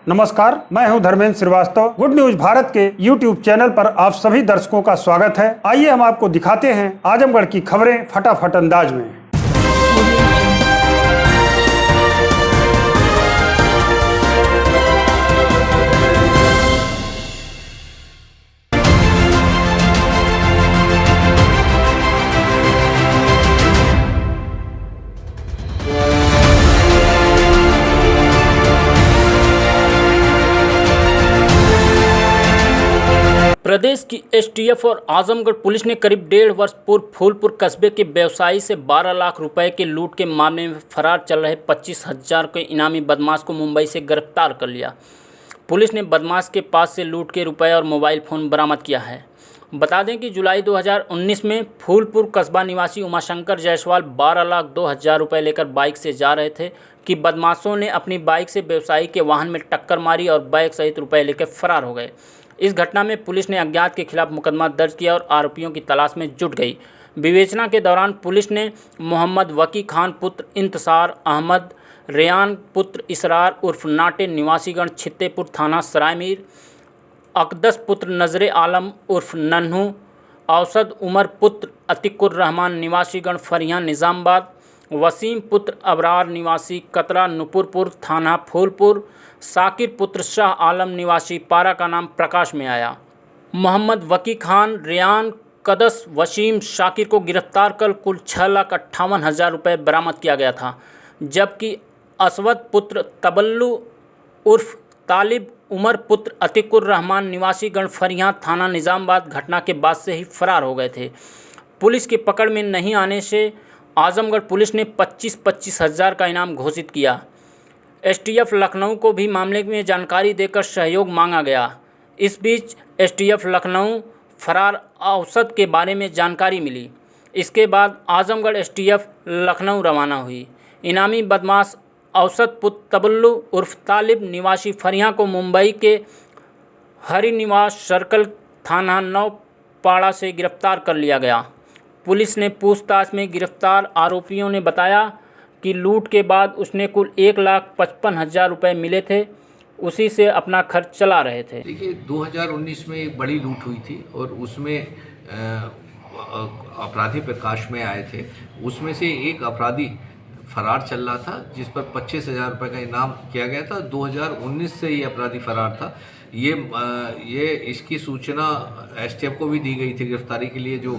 नमस्कार, मैं हूं धर्मेंद्र श्रीवास्तव। गुड न्यूज भारत के YouTube चैनल पर आप सभी दर्शकों का स्वागत है। आइए हम आपको दिखाते हैं आजमगढ़ की खबरें फटाफट अंदाज में। प्रदेश की एसटीएफ और आजमगढ़ पुलिस ने करीब 1.5 वर्ष पूर्व फूलपुर कस्बे के व्यवसायी से 12 लाख रुपए के लूट के मामले में फरार चल रहे 25,000 के इनामी बदमाश को मुंबई से गिरफ्तार कर लिया। पुलिस ने बदमाश के पास से लूट के रुपए और मोबाइल फ़ोन बरामद किया है। बता दें कि जुलाई 2019 में फूलपुर कस्बा निवासी उमाशंकर जायसवाल 12,02,000 रुपये लेकर बाइक से जा रहे थे कि बदमाशों ने अपनी बाइक से व्यवसायी के वाहन में टक्कर मारी और बाइक सहित रुपये लेकर फरार हो गए। इस घटना में पुलिस ने अज्ञात के खिलाफ मुकदमा दर्ज किया और आरोपियों की तलाश में जुट गई। विवेचना के दौरान पुलिस ने मोहम्मद वकी खान पुत्र इंतसार अहमद, रेयान पुत्र इसरार उर्फ नाटे निवासीगण छित्तेपुर थाना सरायमीर, अकदस पुत्र नजरे आलम उर्फ नन्हू, औसद उमर पुत्र अतिकुर रहमान निवासीगण फरियां निज़ामबाद, वसीम पुत्र अबरार निवासी कतरा नुपुरपुर थाना फूलपुर, साकिर पुत्र शाह आलम निवासी पारा का नाम प्रकाश में आया। मोहम्मद वकी खान, रेयान, कदस, वसीम, शाकिर को गिरफ्तार कर कुल 6,58,000 रुपये बरामद किया गया था, जबकि असवद पुत्र तबल्लु उर्फ तालिब, उमर पुत्र अतिकुर रहमान निवासी गणफरियाँ थाना निज़ामबाद घटना के बाद से ही फरार हो गए थे। पुलिस की पकड़ में नहीं आने से आजमगढ़ पुलिस ने 25,000 का इनाम घोषित किया। एसटीएफ लखनऊ को भी मामले में जानकारी देकर सहयोग मांगा गया। इस बीच एसटीएफ लखनऊ फरार औसद के बारे में जानकारी मिली। इसके बाद आजमगढ़ एसटीएफ लखनऊ रवाना हुई। इनामी बदमाश औसद पुत्र तबल्लु उर्फ तालिब निवासी फरियां को मुंबई के हरिनिवास सर्कल थाना नौपाड़ा से गिरफ्तार कर लिया गया। पुलिस ने पूछताछ में गिरफ्तार आरोपियों ने बताया कि लूट के बाद उसने कुल 1,55,000 रुपये मिले थे, उसी से अपना खर्च चला रहे थे। देखिए 2019 में एक बड़ी लूट हुई थी और उसमें अपराधी प्रकाश में आए थे। उसमें से एक अपराधी फरार चल रहा था जिस पर 25,000 रुपये का इनाम किया गया था। 2019 से ये अपराधी फरार था। ये इसकी सूचना एसटीएफ को भी दी गई थी। गिरफ्तारी के लिए जो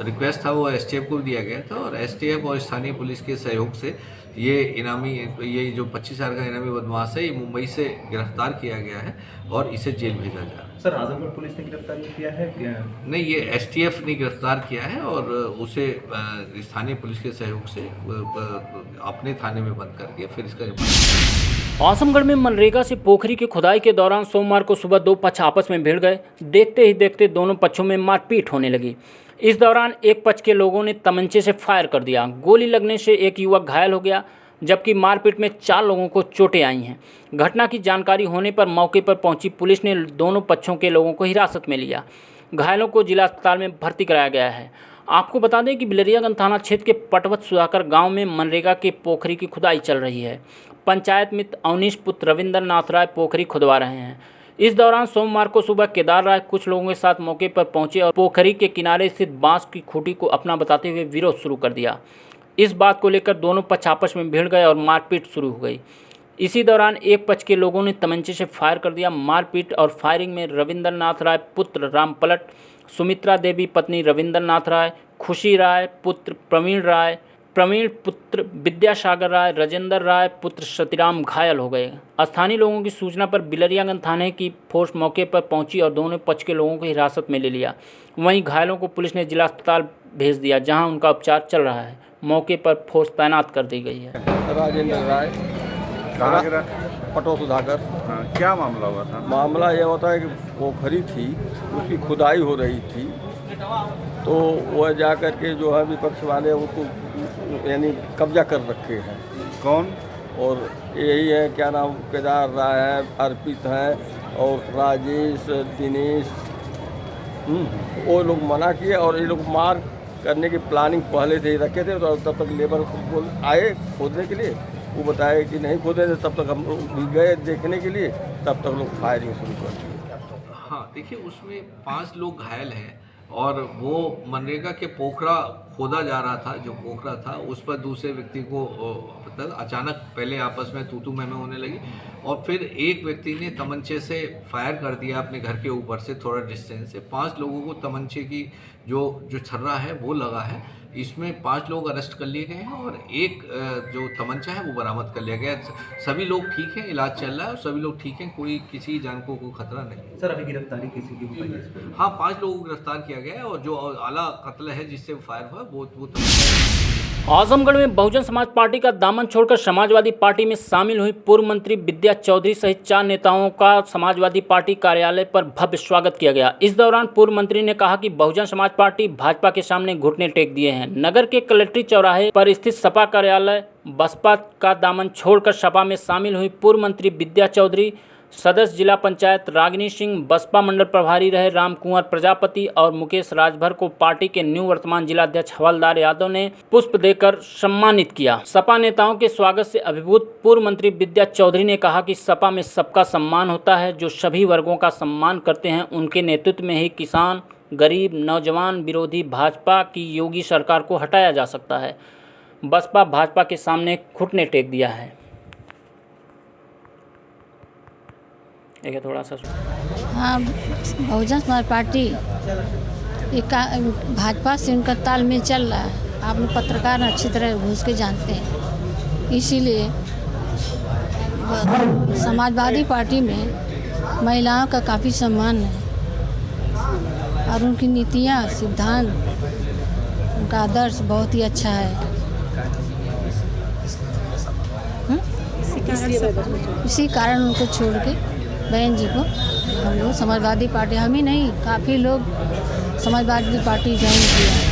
रिक्वेस्ट था वो एसटीएफ को भी दिया गया था और एसटीएफ और स्थानीय पुलिस के सहयोग से ये जो 25,000 का इनामी बदमाश है ये मुंबई से गिरफ्तार किया गया है और इसे जेल भेजा जा रहा है। सर, आजमगढ़ पुलिस ने गिरफ्तार किया है क्या? नहीं, ये एसटीएफ ने गिरफ्तार किया है और उसे स्थानीय पुलिस के सहयोग से अपने थाने में बंद करके फिर इसका आजमगढ़ में मनरेगा से पोखरी की खुदाई के दौरान सोमवार को सुबह दो पक्ष आपस में भिड़ गए। देखते ही देखते दोनों पक्षों में मारपीट होने लगी। इस दौरान एक पक्ष के लोगों ने तमंचे से फायर कर दिया। गोली लगने से एक युवक घायल हो गया, जबकि मारपीट में 4 लोगों को चोटें आई हैं। घटना की जानकारी होने पर मौके पर पहुंची पुलिस ने दोनों पक्षों के लोगों को हिरासत में लिया। घायलों को जिला अस्पताल में भर्ती कराया गया है। आपको बता दें कि बिलरियागंज थाना क्षेत्र के पटवत सुधाकर गांव में मनरेगा के पोखरी की खुदाई चल रही है। पंचायत मित्र अवनीश पुत्र रविंद्र नाथ राय पोखरी खुदवा रहे हैं। इस दौरान सोमवार को सुबह केदार राय कुछ लोगों के साथ मौके पर पहुंचे और पोखरी के किनारे स्थित बांस की खूंटी को अपना बताते हुए विरोध शुरू कर दिया। इस बात को लेकर दोनों पक्ष आपस में भिड़ गए और मारपीट शुरू हो गई। इसी दौरान एक पक्ष के लोगों ने तमंचे से फायर कर दिया। मारपीट और फायरिंग में रविंद्र नाथ राय पुत्र राम पलट, सुमित्रा देवी पत्नी रविंद्र नाथ राय, खुशी राय पुत्र प्रवीण पुत्र विद्यासागर राय, राजेंद्र राय पुत्र सतीराम घायल हो गए। स्थानीय लोगों की सूचना पर बिलरियागंज थाने की फोर्स मौके पर पहुंची और दोनों पक्ष के लोगों को हिरासत में ले लिया। वहीं घायलों को पुलिस ने जिला अस्पताल भेज दिया, जहां उनका उपचार चल रहा है। मौके पर फोर्स तैनात कर दी गई है। राजेंद्र राय, पटो सुधाकर। क्या मामला हुआ था? मामला यह होता है कि पोखरी थी, उसकी खुदाई हो रही थी, तो वह जा कर के जो है विपक्ष वाले उसको यानी कब्जा कर रखे हैं। कौन? और यही है, क्या नाम, केदार राय है, अर्पित है और राजेश, दिनेश। वो लोग मना किए और ये लोग मार करने की प्लानिंग पहले से ही रखे थे। तो तब तक लेबर आए खोदने के लिए, वो बताया कि नहीं खोदे थे, तब तक हम लोग गए देखने के लिए, तब तक लोग फायरिंग शुरू कर दिए। हाँ देखिए, उसमें 5 लोग घायल हैं और वो मनरेगा के पोखरा खोदा जा रहा था, जो पोखरा था उस पर दूसरे व्यक्ति को मतलब अचानक पहले आपस में तू मैं होने लगी और फिर एक व्यक्ति ने तमंचे से फायर कर दिया अपने घर के ऊपर से थोड़ा डिस्टेंस से। 5 लोगों को तमंचे की जो छर्रा है वो लगा है। इसमें 5 लोग अरेस्ट कर लिए गए हैं और एक जो तमंचा है वो बरामद कर लिया गया है। सभी लोग ठीक हैं, इलाज चल रहा है और सभी लोग ठीक हैं, कोई किसी जान को कोई खतरा नहीं। सर, अभी गिरफ्तारी किसी की हुई है? हाँ, 5 लोगों को गिरफ्तार किया गया है और जो आला कत्ल है जिससे फायर हुआ वो आजमगढ़ में बहुजन समाज पार्टी का दामन छोड़कर समाजवादी पार्टी में शामिल हुई पूर्व मंत्री विद्या चौधरी सहित 4 नेताओं का समाजवादी पार्टी कार्यालय पर भव्य स्वागत किया गया। इस दौरान पूर्व मंत्री ने कहा कि बहुजन समाज पार्टी भाजपा के सामने घुटने टेक दिए हैं। नगर के कलेक्ट्रेट चौराहे पर स्थित सपा कार्यालय बसपा का दामन छोड़कर सपा में शामिल हुई पूर्व मंत्री विद्या चौधरी, सदस्य जिला पंचायत रागिनी सिंह, बसपा मंडल प्रभारी रहे राम कुंवर प्रजापति और मुकेश राजभर को पार्टी के निवर्तमान जिलाध्यक्ष हवलदार यादव ने पुष्प देकर सम्मानित किया। सपा नेताओं के स्वागत से अभिभूत पूर्व मंत्री विद्या चौधरी ने कहा कि सपा में सबका सम्मान होता है, जो सभी वर्गों का सम्मान करते हैं। उनके नेतृत्व में ही किसान, गरीब, नौजवान विरोधी भाजपा की योगी सरकार को हटाया जा सकता है। बसपा भाजपा के सामने घुटने टेक दिया है। एक थोड़ा सा हाँ, बहुजन समाज पार्टी एक भाजपा से उनका तालमेल चल रहा है। आप लोग पत्रकार अच्छी तरह घुस के जानते हैं, इसीलिए समाजवादी पार्टी में महिलाओं का काफ़ी सम्मान है और उनकी नीतियाँ, सिद्धांत, उनका आदर्श बहुत ही अच्छा है। इसी कारण उनको छोड़ के बहन जी को हम लोग समाजवादी पार्टी, हम ही नहीं काफ़ी लोग समाजवादी पार्टी ज्वाइन किया है।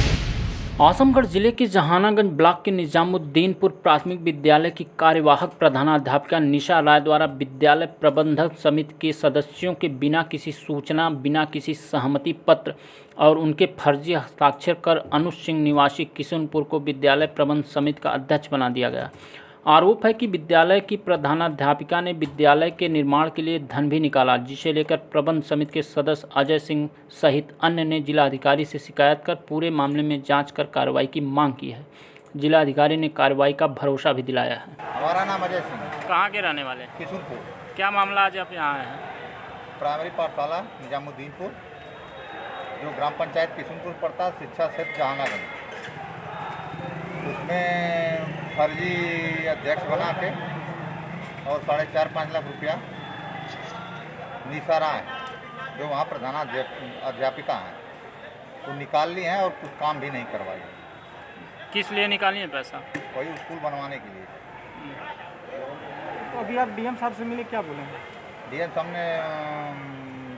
आजमगढ़ जिले के जहानागंज ब्लॉक के निजामुद्दीनपुर प्राथमिक विद्यालय की कार्यवाहक प्रधानाध्यापिका निशा राय द्वारा विद्यालय प्रबंधक समिति के सदस्यों के बिना किसी सूचना, बिना किसी सहमति पत्र और उनके फर्जी हस्ताक्षर कर अनुज सिंह निवासी किशनपुर को विद्यालय प्रबंध समिति का अध्यक्ष बना दिया गया। आरोप है कि विद्यालय की प्रधानाध्यापिका ने विद्यालय के निर्माण के लिए धन भी निकाला, जिसे लेकर प्रबंध समिति के सदस्य अजय सिंह सहित अन्य ने जिलाधिकारी से शिकायत कर पूरे मामले में जांच कर कार्रवाई की मांग की है। जिलाधिकारी ने कार्रवाई का भरोसा भी दिलाया है। हमारा नाम अजय सिंह है। कहाँ के रहने वाले? किशनपुर। क्या मामला आज आप यहाँ आए हैं? प्राइमरी पाठशाला निजामुद्दीनपुर, जो ग्राम पंचायत किशनपुर पड़ता, शिक्षा क्षेत्र जहानागंज, उसमें फर्जी अध्यक्ष बना के और 4.5-5 लाख रुपया निशा राय, जो वहाँ प्रधानाध्यापिका हैं, तो निकाल ली हैं और कुछ काम भी नहीं करवाई। किस लिए निकाली है पैसा? वही स्कूल बनवाने के लिए। तो अभी आप डीएम साहब से मिले, क्या बोलेंगे? डीएम साहब ने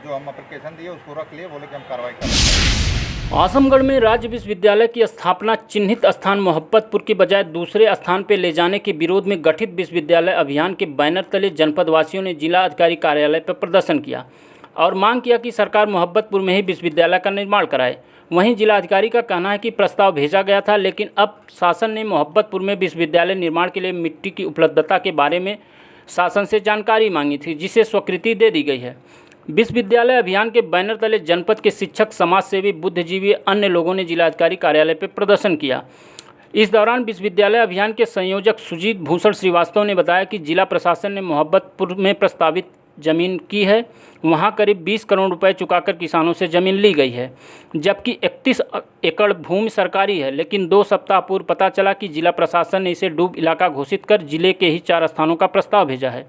जो हम एप्लीकेशन दिए उसको रख लिए, बोले कि हम कार्रवाई करेंगे। आजमगढ़ में राज्य विश्वविद्यालय की स्थापना चिन्हित स्थान मोहब्बतपुर के बजाय दूसरे स्थान पर ले जाने के विरोध में गठित विश्वविद्यालय अभियान के बैनर तले जनपदवासियों ने जिला अधिकारी कार्यालय पर प्रदर्शन किया और मांग किया कि सरकार मोहब्बतपुर में ही विश्वविद्यालय का निर्माण कराए। वहीं जिलाधिकारी का कहना है कि प्रस्ताव भेजा गया था, लेकिन अब शासन ने मोहब्बतपुर में विश्वविद्यालय निर्माण के लिए मिट्टी की उपलब्धता के बारे में शासन से जानकारी मांगी थी, जिसे स्वीकृति दे दी गई है। विश्वविद्यालय अभियान के बैनर तले जनपद के शिक्षक, समाजसेवी, बुद्धिजीवी, अन्य लोगों ने जिलाधिकारी कार्यालय पर प्रदर्शन किया। इस दौरान विश्वविद्यालय अभियान के संयोजक सुजीत भूषण श्रीवास्तव ने बताया कि जिला प्रशासन ने मोहब्बतपुर में प्रस्तावित जमीन की है, वहां करीब 20 करोड़ रुपए चुकाकर किसानों से जमीन ली गई है, जबकि 31 एकड़ भूमि सरकारी है। लेकिन 2 सप्ताह पूर्व पता चला कि जिला प्रशासन ने इसे डूब इलाका घोषित कर जिले के ही 4 स्थानों का प्रस्ताव भेजा है।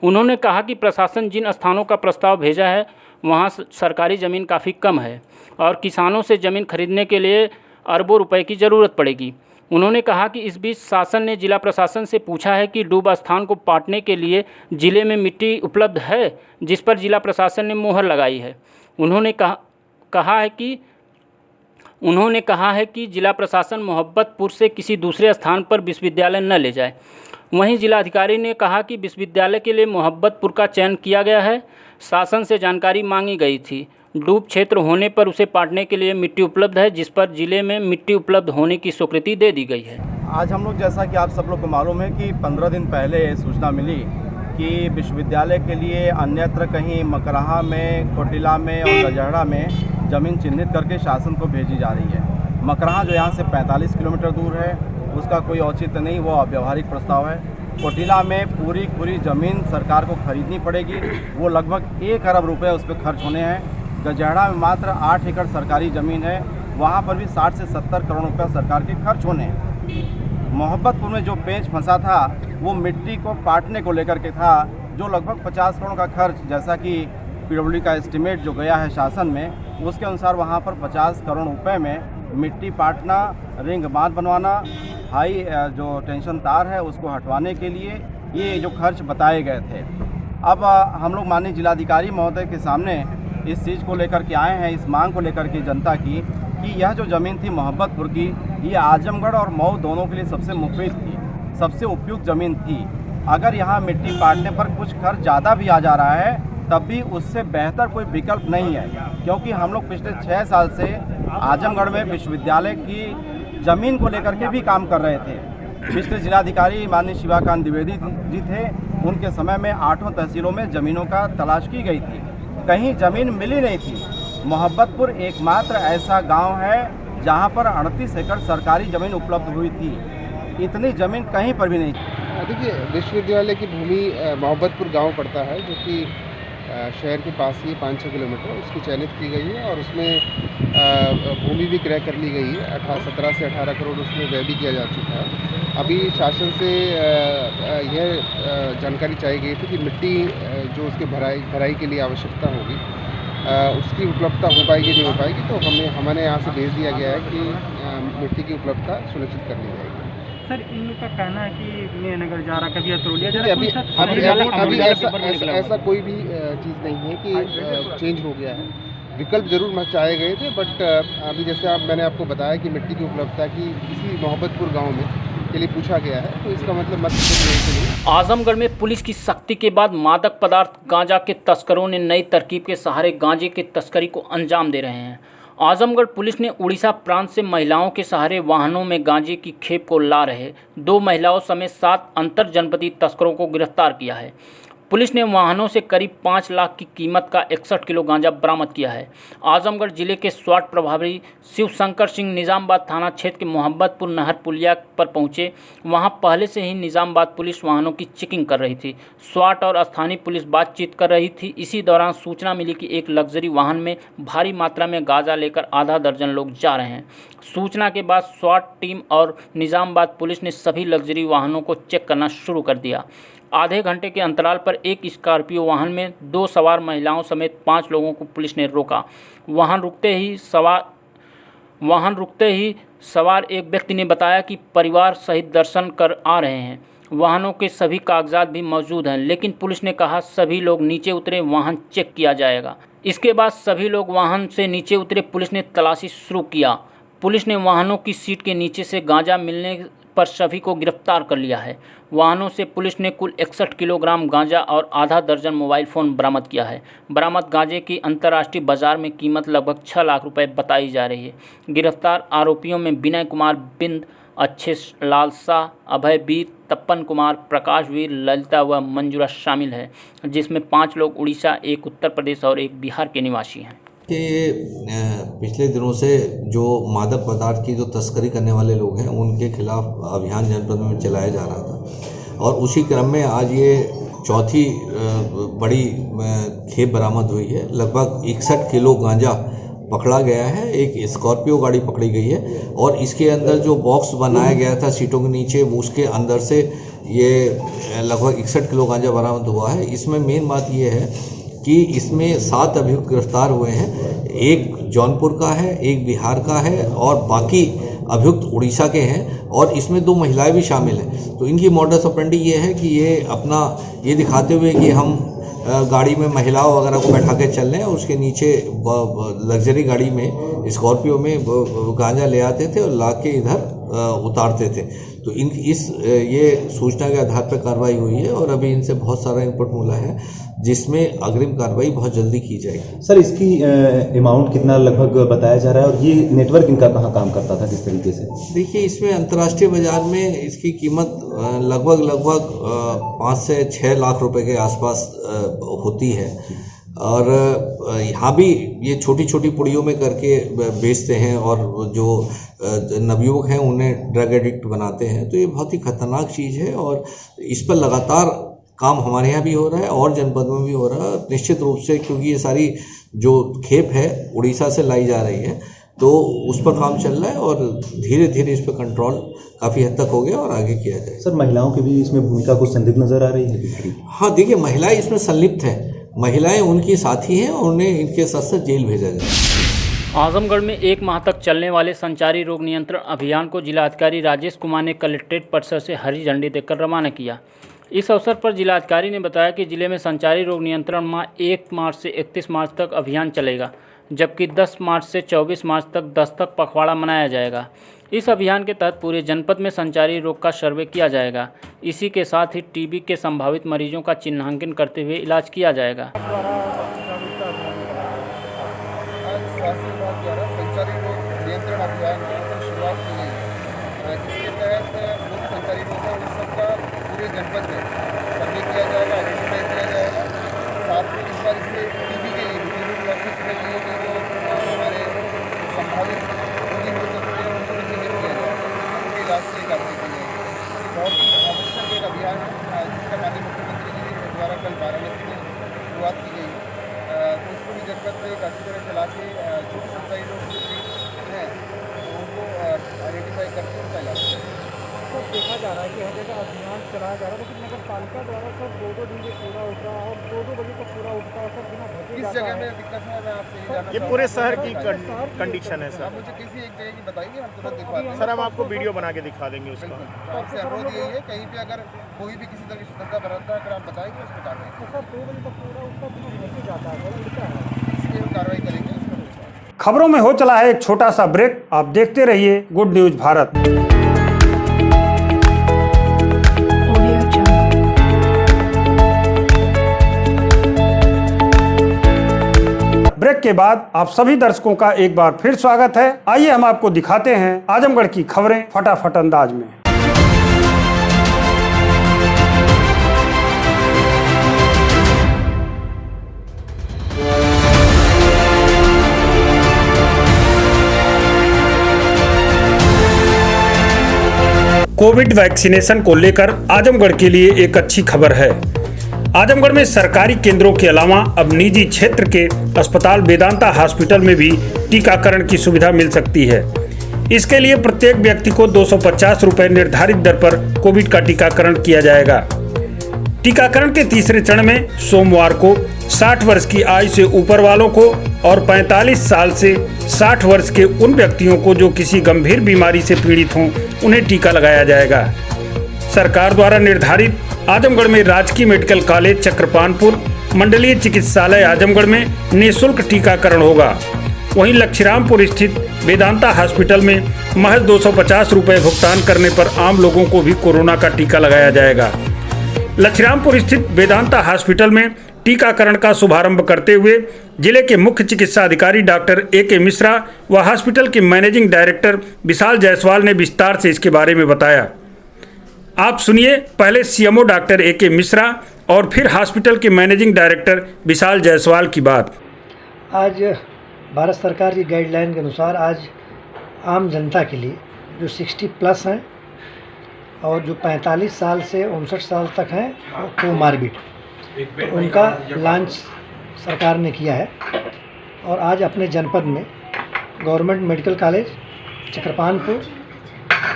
उन्होंने कहा कि प्रशासन जिन स्थानों का प्रस्ताव भेजा है वहां सरकारी ज़मीन काफ़ी कम है और किसानों से ज़मीन खरीदने के लिए अरबों रुपए की ज़रूरत पड़ेगी। उन्होंने कहा कि इस बीच शासन ने जिला प्रशासन से पूछा है कि डूब स्थान को पाटने के लिए जिले में मिट्टी उपलब्ध है, जिस पर जिला प्रशासन ने मुहर लगाई है। उन्होंने कहा है कि जिला प्रशासन मोहब्बतपुर से किसी दूसरे स्थान पर विश्वविद्यालय न ले जाए। वहीं जिलाधिकारी ने कहा कि विश्वविद्यालय के लिए मोहब्बतपुर का चयन किया गया है। शासन से जानकारी मांगी गई थी। डूब क्षेत्र होने पर उसे पाटने के लिए मिट्टी उपलब्ध है, जिस पर जिले में मिट्टी उपलब्ध होने की स्वीकृति दे दी गई है। आज हम लोग, जैसा कि आप सब लोग को मालूम है कि 15 दिन पहले सूचना मिली कि विश्वविद्यालय के लिए अन्यत्र कहीं मकराहा में, कोटिला में और गजहरा में ज़मीन चिन्हित करके शासन को भेजी जा रही है। मकराहा जो यहाँ से 45 किलोमीटर दूर है, उसका कोई औचित्य नहीं, वो अव्यवहारिक प्रस्ताव है। कोटिला में पूरी ज़मीन सरकार को खरीदनी पड़ेगी, वो लगभग 1 अरब रुपये उस पर खर्च होने हैं। गजहरा में मात्र 8 एकड़ सरकारी ज़मीन है, वहाँ पर भी 60 से 70 करोड़ रुपये सरकार के खर्च होने हैं। मोहब्बतपुर में जो पेंच फंसा था वो मिट्टी को पाटने को लेकर के था, जो लगभग 50 करोड़ का खर्च, जैसा कि पीडब्ल्यूडी का एस्टीमेट जो गया है शासन में, उसके अनुसार वहाँ पर 50 करोड़ रुपए में मिट्टी पाटना, रिंग बांध बनवाना, हाई जो टेंशन तार है उसको हटवाने के लिए ये जो खर्च बताए गए थे। अब हम लोग माननीय जिलाधिकारी महोदय के सामने इस चीज़ को लेकर के आए हैं, इस मांग को लेकर के जनता की, कि यह जो ज़मीन थी मोहब्बतपुर की, ये आजमगढ़ और मऊ दोनों के लिए सबसे मुफीद थी, सबसे उपयुक्त ज़मीन थी। अगर यहाँ मिट्टी पाटने पर कुछ खर्च ज़्यादा भी आ जा रहा है, तब भी उससे बेहतर कोई विकल्प नहीं है, क्योंकि हम लोग पिछले 6 साल से आजमगढ़ में विश्वविद्यालय की ज़मीन को लेकर के भी काम कर रहे थे। पिछले जिलाधिकारी माननीय शिवाकांत द्विवेदी जी थे, उनके समय में 8 तहसीलों में ज़मीनों का तलाश की गई थी, कहीं ज़मीन मिली नहीं थी। मोहब्बतपुर एकमात्र ऐसा गांव है जहां पर 38 एकड़ सरकारी ज़मीन उपलब्ध हुई थी, इतनी ज़मीन कहीं पर भी नहीं थी। देखिए, विश्वविद्यालय की भूमि मोहब्बतपुर गांव पड़ता है, जो कि शहर के पास ही 5-6 किलोमीटर, उसकी चयनित की गई है और उसमें भूमि भी क्रय कर ली गई है। 17 से 18 करोड़ उसमें व्यय भी किया जा चुका है। अभी शासन से यह जानकारी चाहिए गई थी कि मिट्टी जो उसके भराई के लिए आवश्यकता होगी, उसकी उपलब्धता हो पाएगी नहीं हो पाएगी, तो हमने यहाँ से भेज दिया गया है कि मिट्टी की उपलब्धता सुनिश्चित कर ली जाएगी। सर, इनका कहना है कि मैं नगर जा रहा, कभी अतरौलिया जा रहा, अभी ऐसा कोई भी चीज़ नहीं है कि चेंज हो गया है। विकल्प जरूर मचाए गए थे, बट अभी जैसे मैंने आपको बताया कि मिट्टी की उपलब्धता की इसी मोहब्बतपुर गाँव में के लिए पूछा गया है, तो इसका मतलब मत नहीं। आजमगढ़ में पुलिस की सख्ती के बाद मादक पदार्थ गांजा के तस्करों ने नई तरकीब के सहारे गांजे की तस्करी को अंजाम दे रहे हैं। आजमगढ़ पुलिस ने उड़ीसा प्रांत से महिलाओं के सहारे वाहनों में गांजे की खेप को ला रहे 2 महिलाओं समेत 7 अंतर जनपदीय तस्करों को गिरफ्तार किया है। पुलिस ने वाहनों से करीब 5 लाख की कीमत का 61 किलो गांजा बरामद किया है। आजमगढ़ जिले के स्वाट प्रभारी शिवशंकर सिंह निजामबाद थाना क्षेत्र के मोहब्बतपुर नहर पुलिया पर पहुंचे। वहां पहले से ही निजामबाद पुलिस वाहनों की चेकिंग कर रही थी। स्वाट और स्थानीय पुलिस बातचीत कर रही थी। इसी दौरान सूचना मिली कि एक लग्जरी वाहन में भारी मात्रा में गांजा लेकर आधा दर्जन लोग जा रहे हैं। सूचना के बाद स्वाट टीम और निजामबाद पुलिस ने सभी लग्जरी वाहनों को चेक करना शुरू कर दिया। आधे घंटे के अंतराल पर एक स्कॉर्पियो वाहन में 2 सवार महिलाओं समेत 5 लोगों को पुलिस ने रोका। वाहन रुकते ही सवार एक व्यक्ति ने बताया कि परिवार सहित दर्शन कर आ रहे हैं। वाहनों के सभी कागजात भी मौजूद हैं, लेकिन पुलिस ने कहा सभी लोग नीचे उतरे, वाहन चेक किया जाएगा। इसके बाद सभी लोग वाहन से नीचे उतरे। पुलिस ने तलाशी शुरू किया। पुलिस ने वाहनों की सीट के नीचे से गांजा मिलने पर सभी को गिरफ्तार कर लिया है। वाहनों से पुलिस ने कुल 61 किलोग्राम गांजा और आधा दर्जन मोबाइल फ़ोन बरामद किया है। बरामद गांजे की अंतर्राष्ट्रीय बाजार में कीमत लगभग 6 लाख रुपए बताई जा रही है। गिरफ्तार आरोपियों में विनय कुमार बिंद, अच्छे लाल शाह, अभय वीर, तपन कुमार, प्रकाश वीर, ललिता व मंजूरा शामिल है, जिसमें 5 लोग उड़ीसा, 1 उत्तर प्रदेश और 1 बिहार के निवासी हैं। कि पिछले दिनों से जो मादक पदार्थ की जो तस्करी करने वाले लोग हैं उनके खिलाफ अभियान जनपद में चलाया जा रहा था और उसी क्रम में आज ये चौथी बड़ी खेप बरामद हुई है। लगभग 61 किलो गांजा पकड़ा गया है। एक स्कॉर्पियो गाड़ी पकड़ी गई है और इसके अंदर जो बॉक्स बनाया गया था सीटों के नीचे, उसके अंदर से ये लगभग 61 किलो गांजा बरामद हुआ है। इसमें मेन बात ये है कि इसमें 7 अभियुक्त गिरफ्तार हुए हैं। एक जौनपुर का है, एक बिहार का है और बाकी अभियुक्त उड़ीसा के हैं और इसमें 2 महिलाएं भी शामिल हैं। तो इनकी मॉडस ऑपरेंडी ये है कि ये अपना ये दिखाते हुए कि हम गाड़ी में महिलाओं वगैरह को बैठा के चल रहे हैं और उसके नीचे लग्जरी गाड़ी में स्कॉर्पियो में गांजा ले आते थे और ला के इधर उतारते थे। तो ये सूचना के आधार पर कार्रवाई हुई है और अभी इनसे बहुत सारा इनपुट मिला है जिसमें अग्रिम कार्रवाई बहुत जल्दी की जाएगी। सर, इसकी अमाउंट कितना लगभग बताया जा रहा है और ये नेटवर्क इनका कहाँ काम करता था, किस तरीके से? देखिए, इसमें अंतर्राष्ट्रीय बाजार में इसकी कीमत लगभग 5 से 6 लाख रुपए के आसपास होती है और यहाँ भी ये छोटी छोटी पुड़ियों में करके बेचते हैं और जो नवयुवक हैं उन्हें ड्रग एडिक्ट बनाते हैं। तो ये बहुत ही खतरनाक चीज़ है और इस पर लगातार काम हमारे यहाँ भी हो रहा है और जनपद में भी हो रहा है निश्चित रूप से, क्योंकि ये सारी जो खेप है उड़ीसा से लाई जा रही है तो उस पर काम चल रहा है और धीरे धीरे इस पर कंट्रोल काफ़ी हद तक हो गया और आगे किया जाए। सर, महिलाओं की भी इसमें भूमिका कुछ संदिग्ध नजर आ रही है? हाँ, देखिए, महिलाएं इसमें संलिप्त है, महिलाएं उनकी साथी हैं और उन्हें इनके साथ साथ जेल भेजा जाए। आजमगढ़ में 1 माह तक चलने वाले संचारी रोग नियंत्रण अभियान को जिलाधिकारी राजेश कुमार ने कलेक्ट्रेट परिसर से हरी झंडी देकर रवाना किया। इस अवसर पर जिलाधिकारी ने बताया कि जिले में संचारी रोग नियंत्रण माह 1 मार्च से 31 मार्च तक अभियान चलेगा, जबकि 10 मार्च से 24 मार्च तक दस्तक पखवाड़ा मनाया जाएगा। इस अभियान के तहत पूरे जनपद में संचारी रोग का सर्वे किया जाएगा। इसी के साथ ही टीबी के संभावित मरीजों का चिन्हांकन करते हुए इलाज किया जाएगा। स्वास्थ्य विभाग द्वारा संचारी रोग नियंत्रण अभियान की शुरुआत की गई है, जिसके तहत जो संचारी रोग है उस सबका पूरे जनपद में सर्वे किया जाएगा, आइडेंटिफाई किया जाएगा। साथ में इस बार इसमें टीबी के लिए टीबी प्रोसेस के लिए जो हमारे संभावित रोगी हो सकते हैं उनको चिन्हित किया जाएगा, उनके इलाज की कार्रवाई की जाएगी। बहुत ही आवश्यक एक अभियान है जिसका माननीय मुख्यमंत्री जी द्वारा कल वाराणसी में शुरुआत की गई है। तो इसको भी जनपद में एक अच्छी तरह चला के जो संचारी रोग से पीड़ित हैं उनको आइडेंटिफाई करके उनका इलाज करें। सब देखा जा रहा है कि हर जगह अभियान चलाया जा रहा है, लेकिन नगर पालिका द्वारा सब 2-2 दिन से पूरा उठ रहा है और 2-2 बजे तक पूरा उठता है। सब बिना भगे किस जगह में दिक्कत है मैं आपसे ये जानना ये पूरे शहर की कंडीशन है सर। आप मुझे किसी एक जगह की बताइए, हम तुरंत दिखवाते हैं। सर, हम आपको वीडियो बना के दिखा देंगे उसका। आपसे अनुरोध यही है, कहीं पे अगर कोई भी किसी तरह की सतर्कता बरतता है अगर आप बताएंगे उस पर कार्रवाई तो सर 2 बजे तक पूरा उठता बिना भगे जाता है, उठता है, इस पर कार्रवाई करेंगे। खबरों में हो चला है एक छोटा सा ब्रेक। आप देखते रहिए गुड न्यूज भारत। ब्रेक के बाद आप सभी दर्शकों का एक बार फिर स्वागत है। आइए हम आपको दिखाते हैं आजमगढ़ की खबरें फटाफट अंदाज में। कोविड वैक्सीनेशन को लेकर आजमगढ़ के लिए एक अच्छी खबर है। आजमगढ़ में सरकारी केंद्रों के अलावा अब निजी क्षेत्र के अस्पताल वेदांता हॉस्पिटल में भी टीकाकरण की सुविधा मिल सकती है। इसके लिए प्रत्येक व्यक्ति को 250 रुपए निर्धारित दर पर कोविड का टीकाकरण किया जाएगा। टीकाकरण के तीसरे चरण में सोमवार को 60 वर्ष की आयु से ऊपर वालों को और 45 साल से 60 वर्ष के उन व्यक्तियों को जो किसी गंभीर बीमारी से पीड़ित हों उन्हें टीका लगाया जाएगा। सरकार द्वारा निर्धारित आजमगढ़ में राजकीय मेडिकल कॉलेज चक्रपानपुर, मंडलीय चिकित्सालय आजमगढ़ में निःशुल्क टीकाकरण होगा। वहीं लक्ष्मीरामपुर स्थित वेदांता हॉस्पिटल में महज 250 रुपए भुगतान करने पर आम लोगों को भी कोरोना का टीका लगाया जाएगा। लक्ष्मीरामपुर स्थित वेदांता हॉस्पिटल में टीकाकरण का शुभारंभ करते हुए जिले के मुख्य चिकित्सा अधिकारी डॉक्टर A.K. मिश्रा व हॉस्पिटल के मैनेजिंग डायरेक्टर विशाल जायसवाल ने विस्तार से इसके बारे में बताया। आप सुनिए पहले सीएमओ डॉक्टर A.K. मिश्रा और फिर हॉस्पिटल के मैनेजिंग डायरेक्टर विशाल जायसवाल की बात। आज भारत सरकार की गाइडलाइन के अनुसार आज आम जनता के लिए जो 60+ हैं और जो 45 साल से 59 साल तक हैं कोमार्बिड, तो उनका लॉन्च सरकार ने किया है। और आज अपने जनपद में गवर्नमेंट मेडिकल कॉलेज चक्रपानपुर,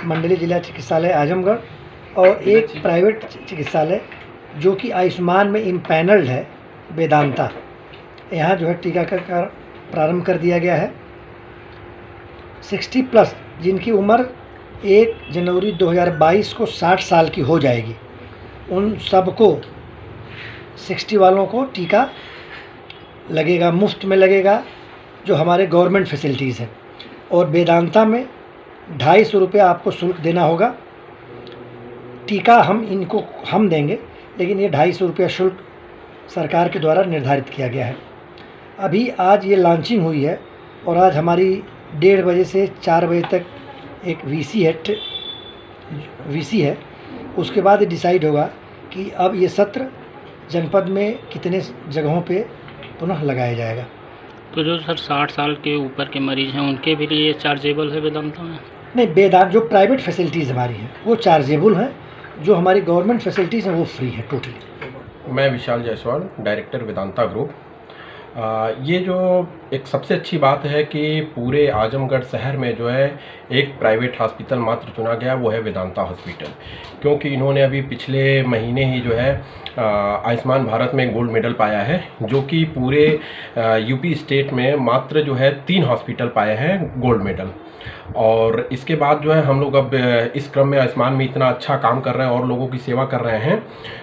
मंडली जिला चिकित्सालय आजमगढ़ और एक प्राइवेट चिकित्सालय जो कि आयुष्मान में इम्पैनल्ड है वेदांता, यहाँ जो है टीकाकरण प्रारंभ कर दिया गया है। 60+ जिनकी उम्र 1 जनवरी 2022 को 60 साल की हो जाएगी, उन सबको 60 वालों को टीका लगेगा, मुफ्त में लगेगा, जो हमारे गवर्नमेंट फैसिलिटीज़ हैं। और वेदांता में 250 रुपये आपको शुल्क देना होगा। टीका हम देंगे, लेकिन ये 250 रुपये शुल्क सरकार के द्वारा निर्धारित किया गया है। अभी आज ये लॉन्चिंग हुई है और आज हमारी 1:30 बजे से 4 बजे तक एक वीसी है। उसके बाद डिसाइड होगा कि अब ये सत्र जनपद में कितने जगहों पे पुनः लगाया जाएगा। तो जो सर 60 साल के ऊपर के मरीज़ हैं उनके भी लिए चार्जेबल है वेदांता में? नहीं, वेदांत जो प्राइवेट फैसिलिटीज़ हमारी हैं वो चार्जेबल हैं, जो हमारी गवर्नमेंट फैसिलिटीज़ हैं वो फ्री है टोटली। मैं विशाल जायसवाल, डायरेक्टर वेदांता ग्रुप। ये जो एक सबसे अच्छी बात है कि पूरे आजमगढ़ शहर में जो है एक प्राइवेट हॉस्पिटल मात्र चुना गया, वो है वेदांता हॉस्पिटल, क्योंकि इन्होंने अभी पिछले महीने ही जो है आयुष्मान भारत में गोल्ड मेडल पाया है, जो कि पूरे यूपी स्टेट में मात्र जो है 3 हॉस्पिटल पाए हैं गोल्ड मेडल। और इसके बाद जो है हम लोग अब इस क्रम में आयुष्मान में इतना अच्छा काम कर रहे हैं और लोगों की सेवा कर रहे हैं,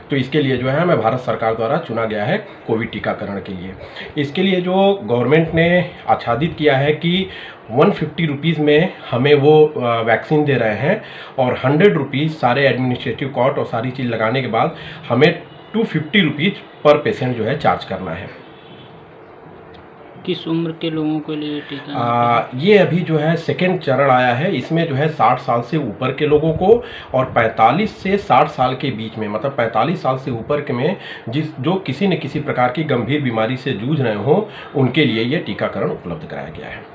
तो इसके लिए जो है हमें भारत सरकार द्वारा चुना गया है कोविड टीकाकरण के लिए। इसके लिए जो गवर्नमेंट ने आच्छादित किया है कि 150 रुपीज़ में हमें वो वैक्सीन दे रहे हैं और 100 रुपीज़ सारे एडमिनिस्ट्रेटिव कॉस्ट और सारी चीज़ लगाने के बाद हमें 250 रुपीज़ पर पेशेंट जो है चार्ज करना है। किस उम्र के लोगों के लिए टीका? ये अभी जो है सेकेंड चरण आया है, इसमें जो है 60 साल से ऊपर के लोगों को और 45 से 60 साल के बीच में, मतलब 45 साल से ऊपर के में जो किसी न किसी प्रकार की गंभीर बीमारी से जूझ रहे हों, उनके लिए ये टीकाकरण उपलब्ध कराया गया है।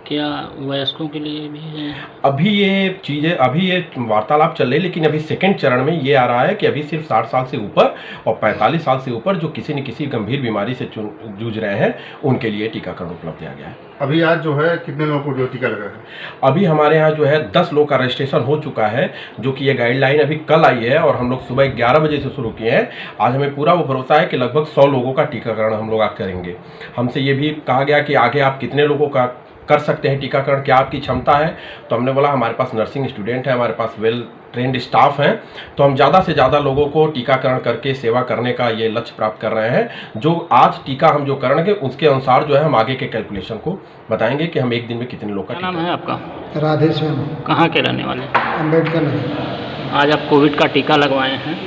क्या वयस्कों के लिए भी है? अभी ये वार्तालाप चल रही है, लेकिन अभी सेकंड चरण में ये आ रहा है कि अभी सिर्फ 60 साल से ऊपर और 45 साल से ऊपर जो किसी न किसी गंभीर बीमारी से जूझ रहे हैं, उनके लिए टीकाकरण उपलब्ध किया गया है। अभी आज जो है कितने लोगों को जो टीका लगा है? अभी हमारे यहाँ जो है 10 लोग का रजिस्ट्रेशन हो चुका है, जो कि ये गाइडलाइन अभी कल आई है और हम लोग सुबह 11 बजे से शुरू किए हैं। आज हमें पूरा वो भरोसा है कि लगभग 100 लोगों का टीकाकरण हम लोग आज करेंगे। हमसे ये भी कहा गया कि आगे आप कितने लोगों का कर सकते हैं टीकाकरण, क्या आपकी क्षमता है? तो हमने बोला हमारे पास नर्सिंग स्टूडेंट है, हमारे पास वेल ट्रेंड स्टाफ हैं, तो हम ज़्यादा से ज़्यादा लोगों को टीकाकरण करके सेवा करने का ये लक्ष्य प्राप्त कर रहे हैं। जो आज टीका हम जो करेंगे उसके अनुसार जो है हम आगे के कैलकुलेशन को बताएंगे कि हम एक दिन में कितने लोग का। क्या नाम है आपका? राधे श्याम। कहाँ के रहने वाले? अम्बेडकर नगर। आज आप कोविड का टीका लगवाए हैं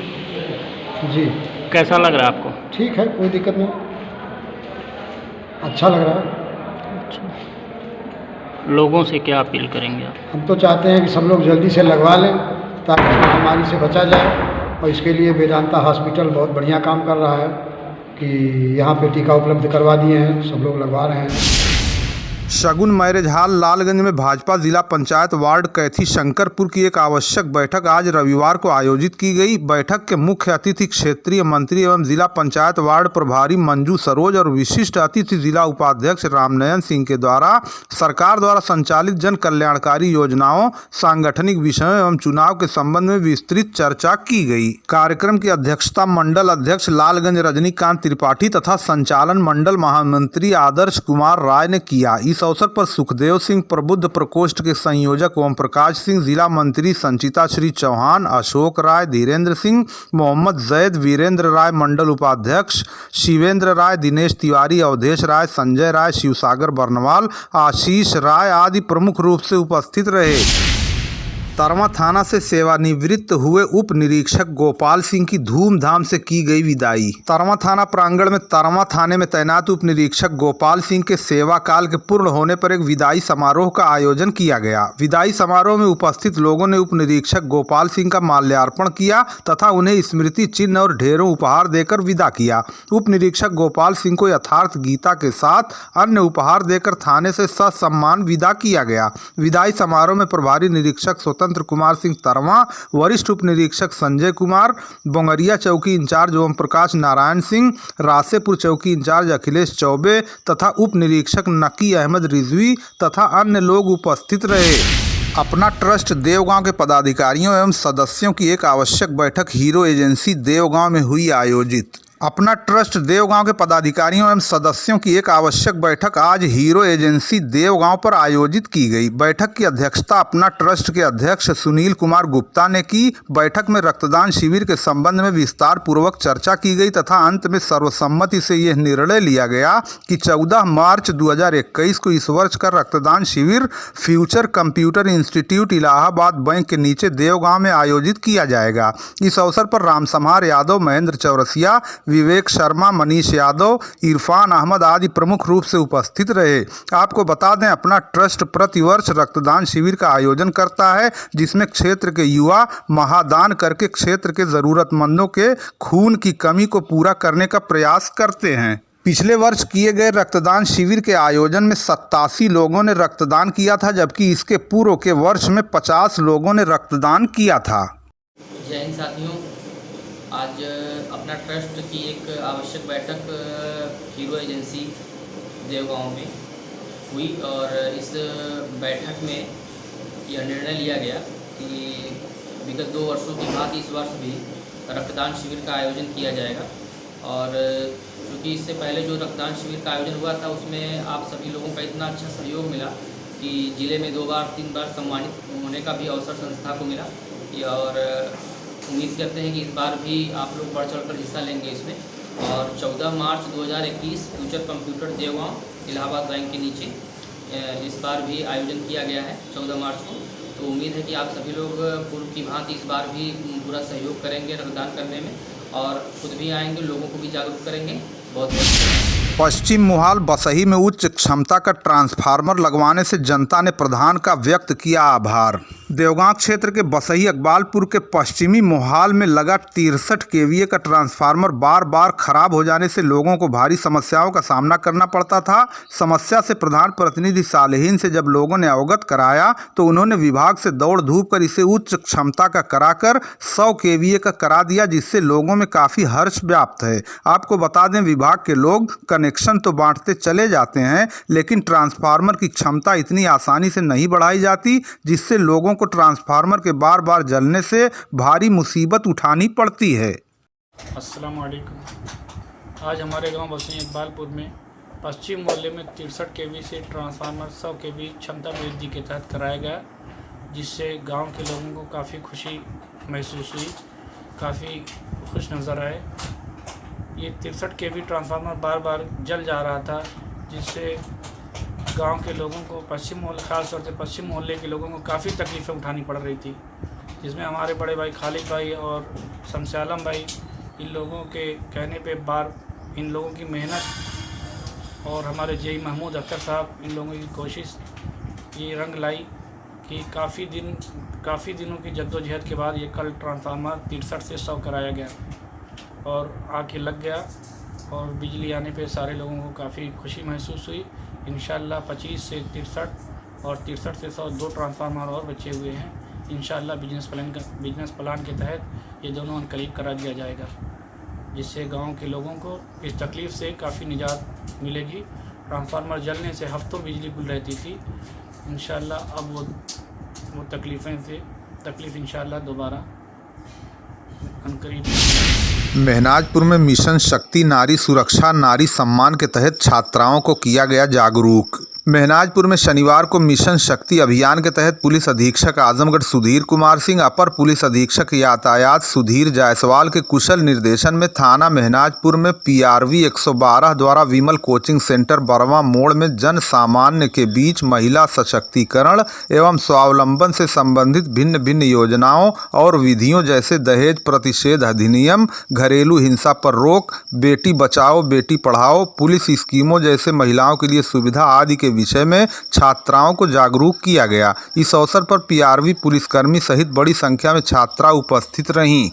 जी, कैसा लग रहा है आपको? ठीक है, कोई दिक्कत नहीं, अच्छा लग रहा है। लोगों से क्या अपील करेंगे आप? हम तो चाहते हैं कि सब लोग जल्दी से लगवा लें ताकि महामारी से बचा जाए, और इसके लिए वेदांता हॉस्पिटल बहुत बढ़िया काम कर रहा है कि यहाँ पे टीका उपलब्ध करवा दिए हैं, सब लोग लगवा रहे हैं। शगुन मैरिज हॉल लालगंज में भाजपा जिला पंचायत वार्ड कैथी शंकरपुर की एक आवश्यक बैठक आज रविवार को आयोजित की गई। बैठक के मुख्य अतिथि क्षेत्रीय मंत्री एवं जिला पंचायत वार्ड प्रभारी मंजू सरोज और विशिष्ट अतिथि जिला उपाध्यक्ष रामनयन सिंह के द्वारा सरकार द्वारा संचालित जन कल्याणकारी योजनाओं, सांगठनिक विषयों एवं चुनाव के संबंध में विस्तृत चर्चा की गई। कार्यक्रम की अध्यक्षता मंडल अध्यक्ष लालगंज रजनीकांत त्रिपाठी तथा संचालन मंडल महामंत्री आदर्श कुमार राय ने किया। इस अवसर पर सुखदेव सिंह प्रबुद्ध प्रकोष्ठ के संयोजक ओम प्रकाश सिंह, जिला मंत्री संचिता श्री चौहान, अशोक राय, धीरेन्द्र सिंह, मोहम्मद जैद, वीरेंद्र राय मंडल उपाध्यक्ष, शिवेंद्र राय, दिनेश तिवारी, अवधेश राय, संजय राय, शिवसागर बर्नवाल, आशीष राय आदि प्रमुख रूप से उपस्थित रहे। तरमा थाना से सेवानिवृत्त हुए उप निरीक्षक गोपाल सिंह की धूमधाम से की गई विदाई। तरमा थाना प्रांगण में तरमा थाने में तैनात उप निरीक्षक गोपाल सिंह के सेवा काल के पूर्ण होने पर एक विदाई समारोह का आयोजन किया गया। विदाई समारोह में उपस्थित लोगों ने उप निरीक्षक गोपाल सिंह का माल्यार्पण किया तथा उन्हें स्मृति चिन्ह और ढेरों उपहार देकर विदा किया। उप निरीक्षक गोपाल सिंह को यथार्थ गीता के साथ अन्य उपहार देकर थाने से ससम्मान विदा किया गया। विदाई समारोह में प्रभारी निरीक्षक स्वतंत्र कुमार सिंह तरमा, वरिष्ठ उप निरीक्षक संजय कुमार, बोंगरिया चौकी इंचार्ज ओम प्रकाश नारायण सिंह, रासेपुर चौकी इंचार्ज अखिलेश चौबे तथा उप निरीक्षक नकी अहमद रिजवी तथा अन्य लोग उपस्थित रहे। अपना ट्रस्ट देवगांव के पदाधिकारियों एवं सदस्यों की एक आवश्यक बैठक हीरो एजेंसी देवगांव में हुई आयोजित। अपना ट्रस्ट देवगांव के पदाधिकारियों एवं सदस्यों की एक आवश्यक बैठक आज हीरो एजेंसी देवगांव पर आयोजित की गई। बैठक की अध्यक्षता अपना ट्रस्ट के अध्यक्ष सुनील कुमार गुप्ता ने की। बैठक में रक्तदान शिविर के संबंध में विस्तार पूर्वक चर्चा की गई तथा अंत में सर्वसम्मति से यह निर्णय लिया गया कि 14 मार्च 2021 को इस वर्ष का रक्तदान शिविर future computer institute Allahabad bank के नीचे देवगांव में आयोजित किया जाएगा। इस अवसर पर रामसम्हार यादव, महेंद्र चौरसिया, विवेक शर्मा, मनीष यादव, इरफान अहमद आदि प्रमुख रूप से उपस्थित रहे। आपको बता दें, अपना ट्रस्ट प्रतिवर्ष रक्तदान शिविर का आयोजन करता है जिसमें क्षेत्र के युवा महादान करके क्षेत्र के जरूरतमंदों के खून की कमी को पूरा करने का प्रयास करते हैं। पिछले वर्ष किए गए रक्तदान शिविर के आयोजन में 87 लोगों ने रक्तदान किया था, जबकि इसके पूर्व के वर्ष में 50 लोगों ने रक्तदान किया था। जय हिंद साथियों, आज अपना ट्रस्ट की एक आवश्यक बैठक हीरो एजेंसी देवगांव में हुई और इस बैठक में यह निर्णय लिया गया कि विगत 2 वर्षों की भांति इस वर्ष भी रक्तदान शिविर का आयोजन किया जाएगा। और क्योंकि इससे पहले जो रक्तदान शिविर का आयोजन हुआ था उसमें आप सभी लोगों का इतना अच्छा सहयोग मिला कि ज़िले में 2 बार 3 बार सम्मानित होने का भी अवसर संस्था को मिला। और उम्मीद करते हैं कि इस बार भी आप लोग बढ़ चढ़ कर हिस्सा लेंगे इसमें। और 14 मार्च 2021 future computer Devgaon Allahabad bank के नीचे इस बार भी आयोजन किया गया है 14 मार्च को। तो उम्मीद है कि आप सभी लोग पूर्व की भांति इस बार भी पूरा सहयोग करेंगे रक्तदान करने में और खुद भी आएंगे, लोगों को भी जागरूक करेंगे। बहुत पश्चिम मोहाल बसही में उच्च क्षमता का ट्रांसफार्मर लगवाने से जनता ने प्रधान का व्यक्त किया आभार। देवगांव क्षेत्र के बसही अकबालपुर के पश्चिमी मोहाल में लगा 63 केवीए का ट्रांसफार्मर बार बार खराब हो जाने से लोगों को भारी समस्याओं का सामना करना पड़ता था। समस्या से प्रधान प्रतिनिधि सालेहीन से जब लोगों ने अवगत कराया तो उन्होंने विभाग से दौड़ धूप कर इसे उच्च क्षमता का कराकर 100 केवीए का करा दिया, जिससे लोगों में काफ़ी हर्ष व्याप्त है। आपको बता दें, विभाग के लोग कनेक्शन तो बांटते चले जाते हैं, लेकिन ट्रांसफार्मर की क्षमता इतनी आसानी से नहीं बढ़ाई जाती, जिससे लोगों को ट्रांसफार्मर के बार बार जलने से भारी मुसीबत उठानी पड़ती है। अस्सलाम वालेकुम। आज हमारे गांव बसही इकबालपुर में पश्चिम मोहल्ले में 63 केवी से ट्रांसफार्मर 100 केवी क्षमता वृद्धि के तहत कराया गया, जिससे गांव के लोगों को काफ़ी खुशी महसूस हुई, काफ़ी खुश नज़र आए। ये 63 केवी ट्रांसफार्मर बार बार जल जा रहा था, जिससे गांव के लोगों को पश्चिम मोहल्ले, खास तौर से पश्चिम मोहल्ले के लोगों को काफ़ी तकलीफ़ें उठानी पड़ रही थी, जिसमें हमारे बड़े भाई खालिद भाई और शम्स आलम भाई, इन लोगों के कहने पे इन लोगों की मेहनत और हमारे जेई महमूद अख्तर साहब, इन लोगों की कोशिश ये रंग लाई कि काफ़ी दिनों की जद्दोजहद के बाद ये कल ट्रांसफार्मर 63 से 100 कराया गया और आके लग गया और बिजली आने पे सारे लोगों को काफ़ी खुशी महसूस हुई। इंशाअल्लाह 25 से 63 और 63 से 100 2 ट्रांसफार्मर और बचे हुए हैं। इंशाअल्लाह बिजनेस प्लान के तहत ये दोनों अनकरीब करा दिया जाएगा, जिससे गांव के लोगों को इस तकलीफ़ से काफ़ी निजात मिलेगी। ट्रांसफार्मर जलने से हफ्तों बिजली गुल रहती थी। इंशाअल्लाह अब वो तकलीफ़ इंशाअल्लाह दोबारा अनकरीब। महनाजपुर में मिशन शक्ति नारी सुरक्षा नारी सम्मान के तहत छात्राओं को किया गया जागरूक। महनाजपुर में शनिवार को मिशन शक्ति अभियान के तहत पुलिस अधीक्षक आजमगढ़ सुधीर कुमार सिंह, अपर पुलिस अधीक्षक यातायात सुधीर जायसवाल के कुशल निर्देशन में थाना महनाजपुर में PRV 112 द्वारा विमल कोचिंग सेंटर बरवा मोड़ में जन सामान्य के बीच महिला सशक्तिकरण एवं स्वावलंबन से संबंधित भिन्न भिन्न योजनाओं और विधियों जैसे दहेज प्रतिषेध अधिनियम, घरेलू हिंसा पर रोक, बेटी बचाओ बेटी पढ़ाओ, पुलिस स्कीमों जैसे महिलाओं के लिए सुविधा आदि के विषय में छात्राओं को जागरूक किया गया। इस अवसर पर PRV पुलिसकर्मी सहित बड़ी संख्या में छात्रा उपस्थित रहीं।